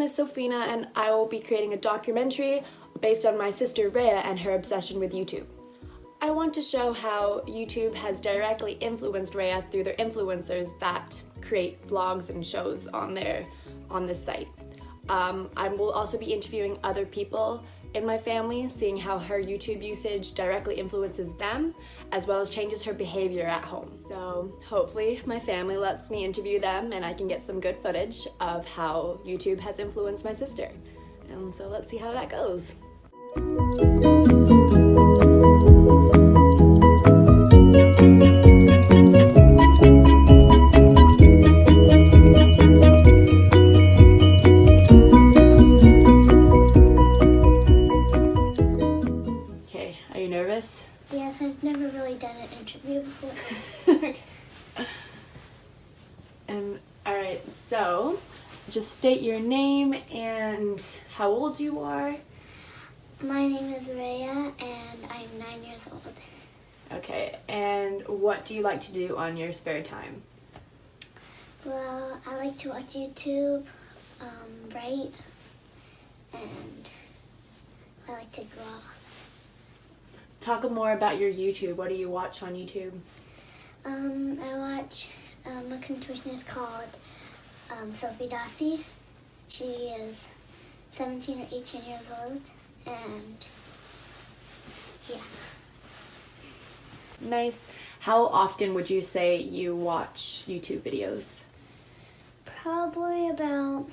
is Sophina and I will be creating a documentary based on my sister Rhea and her obsession with YouTube. I want to show how YouTube has directly influenced Rhea through their influencers that create vlogs and shows on this site. I will also be interviewing other people in my family, seeing how her YouTube usage directly influences them, as well as changes her behavior at home. So hopefully my family lets me interview them and I can get some good footage of how YouTube has influenced my sister. And so let's see how that goes. Yes, I've never really done an interview before. Okay. Alright, so just state your name and how old you are. My name is Rhea and I'm 9 years old. Okay, and what do you like to do on your spare time? Well, I like to watch YouTube, write, and I like to draw. Talk more about your YouTube. What do you watch on YouTube? I watch a contortionist called Sophie Dossie. She is 17 or 18 years old, and yeah. Nice. How often would you say you watch YouTube videos? Probably about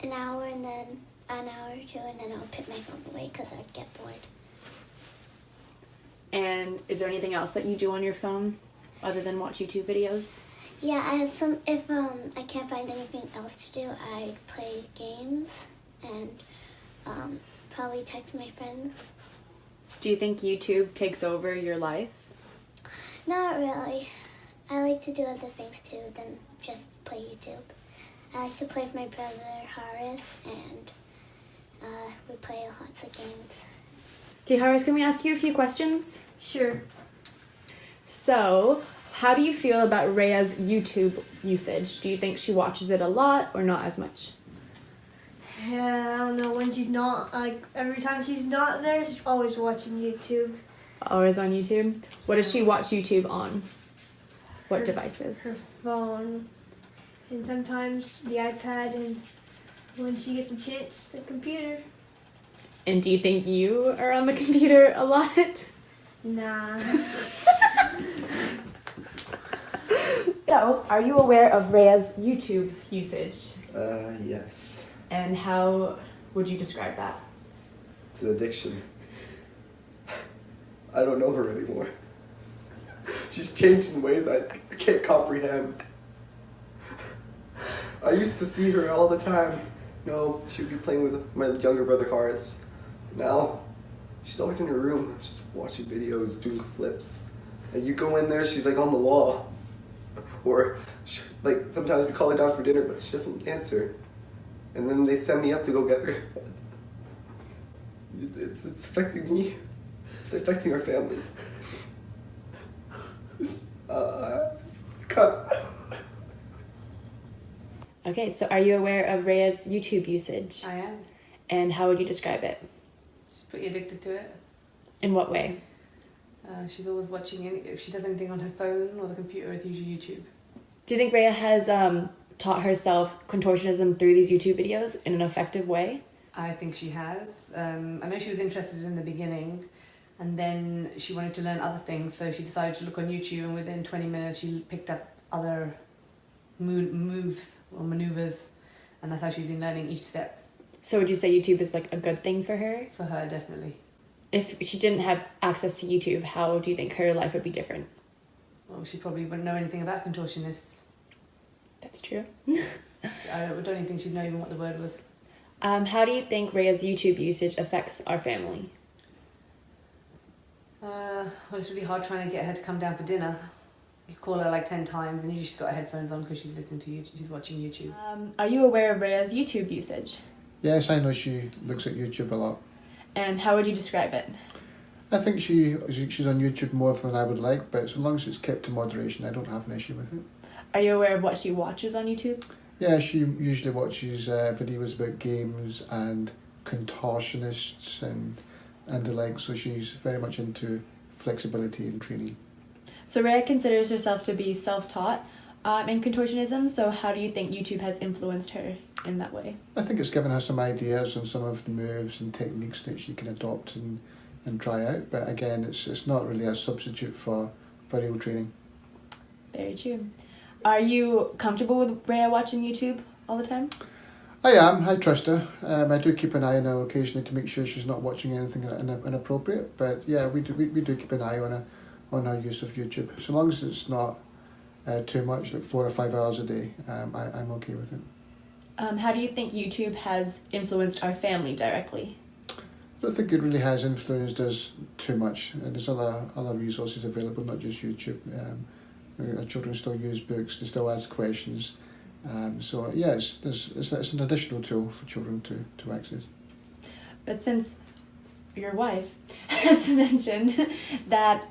an hour and then an hour or two, and then I'll put my phone away because I'd get bored. And is there anything else that you do on your phone other than watch YouTube videos? Yeah, if I can't find anything else to do, I'd play games and probably text my friends. Do you think YouTube takes over your life? Not really. I like to do other things too than just play YouTube. I like to play with my brother Horace, and we play lots of games. Okay, Horace, can we ask you a few questions? Sure. So, how do you feel about Rhea's YouTube usage? Do you think she watches it a lot or not as much? Yeah, I don't know, when she's not, like, every time she's not there, she's always watching YouTube. Always on YouTube? What does she watch YouTube on? What devices? Her phone, and sometimes the iPad, and when she gets a chance, the computer. And do you think you are on the computer a lot? Nah. So, are you aware of Rhea's YouTube usage? Yes. And how would you describe that? It's an addiction. I don't know her anymore. She's changed in ways I can't comprehend. I used to see her all the time. You know, she would be playing with my younger brother Horace. Now, she's always in her room, just watching videos, doing flips. And you go in there, she's like on the wall. Or, like, sometimes we call her down for dinner, but she doesn't answer. And then they send me up to go get her. It's affecting me. It's affecting our family. Cut. Okay, so are you aware of Rhea's YouTube usage? I am. And how would you describe it? She's pretty addicted to it. In what way? She's always watching if she does anything on her phone or the computer, it's usually YouTube. Do you think Rhea has taught herself contortionism through these YouTube videos in an effective way? I think she has. I know she was interested in the beginning, and then she wanted to learn other things, so she decided to look on YouTube, and within 20 minutes she picked up other moves or maneuvers, and that's how she's been learning each step. So would you say YouTube is like a good thing for her? For her, definitely. If she didn't have access to YouTube, how do you think her life would be different? Well, she probably wouldn't know anything about contortionists. That's true. I don't even think she'd know even what the word was. How do you think Rhea's YouTube usage affects our family? Well, it's really hard trying to get her to come down for dinner. You call her like 10 times and she's got her headphones on because she's listening to YouTube, she's watching YouTube. Are you aware of Rhea's YouTube usage? Yes, I know she looks at YouTube a lot. And how would you describe it? I think she's on YouTube more than I would like, but so long as it's kept to moderation, I don't have an issue with it. Are you aware of what she watches on YouTube? Yeah, she usually watches videos about games and contortionists and the like, so she's very much into flexibility and training. So Rhea considers herself to be self-taught in contortionism, so how do you think YouTube has influenced her in that way? I think it's given her some ideas on some of the moves and techniques that she can adopt and try out, but again, it's not really a substitute for real training. Very true. Are you comfortable with Rhea watching YouTube all the time? I am. I trust her. I do keep an eye on her occasionally to make sure she's not watching anything inappropriate. But yeah, we do keep an eye on her use of YouTube. So long as it's not too much, like 4 or 5 hours a day, I'm okay with it. How do you think YouTube has influenced our family directly? I don't think it really has influenced us too much. There's other resources available, not just YouTube. Our children still use books, they still ask questions. So yeah, it's an additional tool for children to access. But since your wife has mentioned that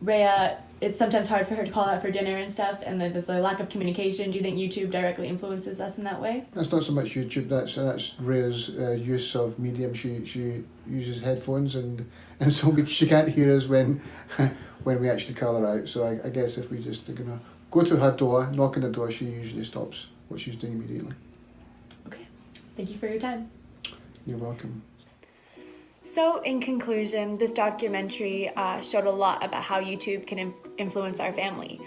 Rhea, it's sometimes hard for her to call out for dinner and stuff, and that there's a lack of communication, do you think YouTube directly influences us in that way? That's not so much YouTube, that's Rhea's use of medium. She uses headphones and so she can't hear us when we actually call her out. So I guess if we just go to her door, knock on the door, she usually stops what she's doing immediately. Okay, thank you for your time. You're welcome. So in conclusion, this documentary showed a lot about how YouTube can influence our family.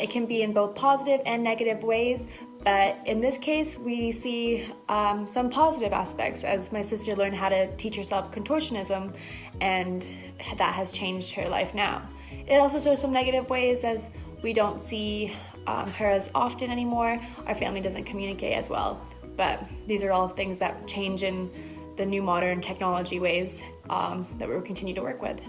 It can be in both positive and negative ways, but in this case we see some positive aspects, as my sister learned how to teach herself contortionism, and that has changed her life now. It also shows some negative ways, as we don't see her as often anymore. Our family doesn't communicate as well, but these are all things that change in the new modern technology ways that we'll continue to work with.